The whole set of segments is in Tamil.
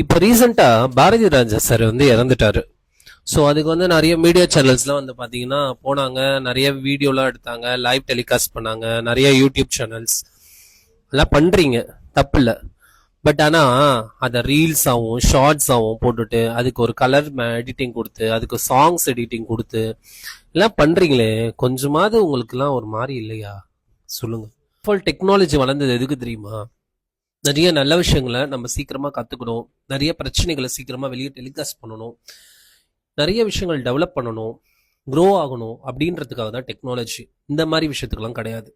இப்போ ரீசெண்டா பாரதி ராஜா சார் வந்து இறந்துட்டாரு. ஸோ அதுக்கு வந்து நிறைய மீடியா சேனல்ஸ்லாம் வந்து பார்த்தீங்கன்னா போனாங்க, நிறைய வீடியோலாம் எடுத்தாங்க, லைவ் டெலிகாஸ்ட் பண்ணாங்க, நிறைய யூடியூப் சேனல்ஸ் எல்லாம் பண்றீங்க, தப்பு இல்லை. பட் ஆனால் அதை ரீல்ஸ் ஆகும் ஷார்ட்ஸ் ஆகும் போட்டுட்டு அதுக்கு ஒரு கலர் எடிட்டிங் கொடுத்து அதுக்கு சாங்ஸ் எடிட்டிங் கொடுத்து எல்லாம் பண்றீங்களே, கொஞ்சமாவது உங்களுக்குலாம் ஒரு மாதிரி இல்லையா? சொல்லுங்க. டெக்னாலஜி வளர்ந்தது எதுக்கு தெரியுமா? நிறைய நல்ல விஷயங்களை நம்ம சீக்கிரமா கத்துக்கணும், நிறைய பிரச்சனைகளை சீக்கிரமா வெளியே டெலிகாஸ்ட் பண்ணணும், நிறைய விஷயங்கள் டெவலப் பண்ணணும், க்ரோ ஆகணும் அப்படின்றதுக்காக தான் டெக்னாலஜி. இந்த மாதிரி விஷயத்துக்கெல்லாம் கிடையாது.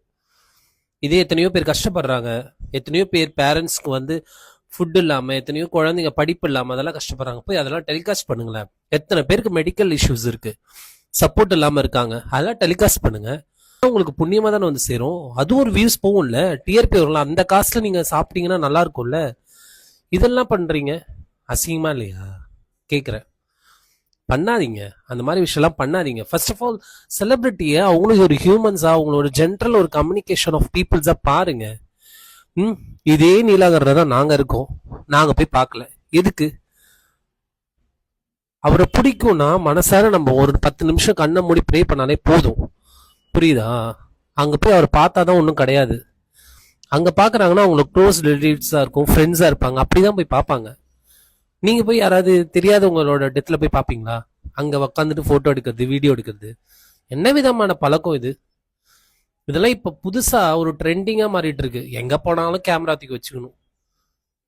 இதே எத்தனையோ பேர் கஷ்டப்படுறாங்க, எத்தனையோ பேர் பேரண்ட்ஸ்க்கு வந்து ஃபுட் இல்லாம, எத்தனையோ குழந்தைங்க படிப்பு இல்லாம அதெல்லாம் கஷ்டப்படுறாங்க. போய் அதெல்லாம் டெலிகாஸ்ட் பண்ணுங்களேன். எத்தனை பேருக்கு மெடிக்கல் இஷ்யூஸ் இருக்கு, சப்போர்ட் இல்லாம இருக்காங்க, அதெல்லாம் டெலிகாஸ்ட் பண்ணுங்க. உங்களுக்கு புண்ணியமா தானே வந்து சேரும். அதுவும் ஒரு வியூஸ் போகும்ல, டிஆர்பி வரும்ல, அந்த காசுல நீங்க சாப்பிட்டீங்கன்னா நல்லா இருக்கும்ல. இதெல்லாம் பண்றீங்க, அசிங்கமா இல்லையா? கேக்குறேன். பண்ணாதீங்க, அந்த மாதிரி விஷயம்லாம் பண்ணாதீங்க. ஃபர்ஸ்ட் ஆஃப் ஆல் செலிபிரிட்டியை அவங்களுக்கு ஒரு ஹியூமன்ஸா, அவங்களோட ஜென்ரல் ஒரு கம்யூனிகேஷன் ஆஃப் பீப்புள்ஸா பாருங்க. இதே நீலாகர்ல தான் நாங்க இருக்கோம், நாங்க போய் பார்க்கல. எதுக்கு? அவரை பிடிக்கும்னா மனசார நம்ம ஒரு 10 நிமிஷம் கண்ணை மூடி ப்ரே பண்ணாலே போதும். புரியுதா? அங்க போய் அவர் பார்த்தாதான் ஒன்றும் கிடையாது. அங்க பாக்குறாங்கன்னா அவங்களுக்கு க்ளோஸ் ரிலேட்டிவ்ஸா இருக்கும், ஃப்ரெண்ட்ஸா இருப்பாங்க, அப்படிதான் போய் பார்ப்பாங்க. நீங்க போய் யாராவது தெரியாதவங்களோட டெத்ல போய் பாப்பீங்களா? அங்க உக்காந்துட்டு போட்டோ எடுக்கிறது, வீடியோ எடுக்கிறது என்ன விதமான பழக்கம் இது? இதெல்லாம் இப்ப புதுசா ஒரு ட்ரெண்டிங்கா மாறிட்டு இருக்கு. எங்க போனாலும் கேமரா தூக்கி வச்சுக்கணும்,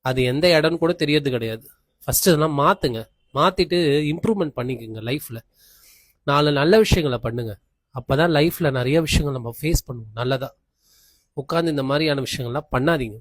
அது எந்த இடம்னு கூட தெரியறது கிடையாது. ஃபர்ஸ்ட் இதெல்லாம் மாத்துங்க, மாத்திட்டு இம்ப்ரூவ்மெண்ட் பண்ணிக்கோங்க லைஃப்ல. 4 நல்ல விஷயங்களை பண்ணுங்க, அப்பதான் லைஃப்ல நிறைய விஷயங்கள் நம்ம ஃபேஸ் பண்ணுவோம் நல்லதா. உட்காந்து இந்த மாதிரியான விஷயங்கள்லாம் பண்ணாதீங்க.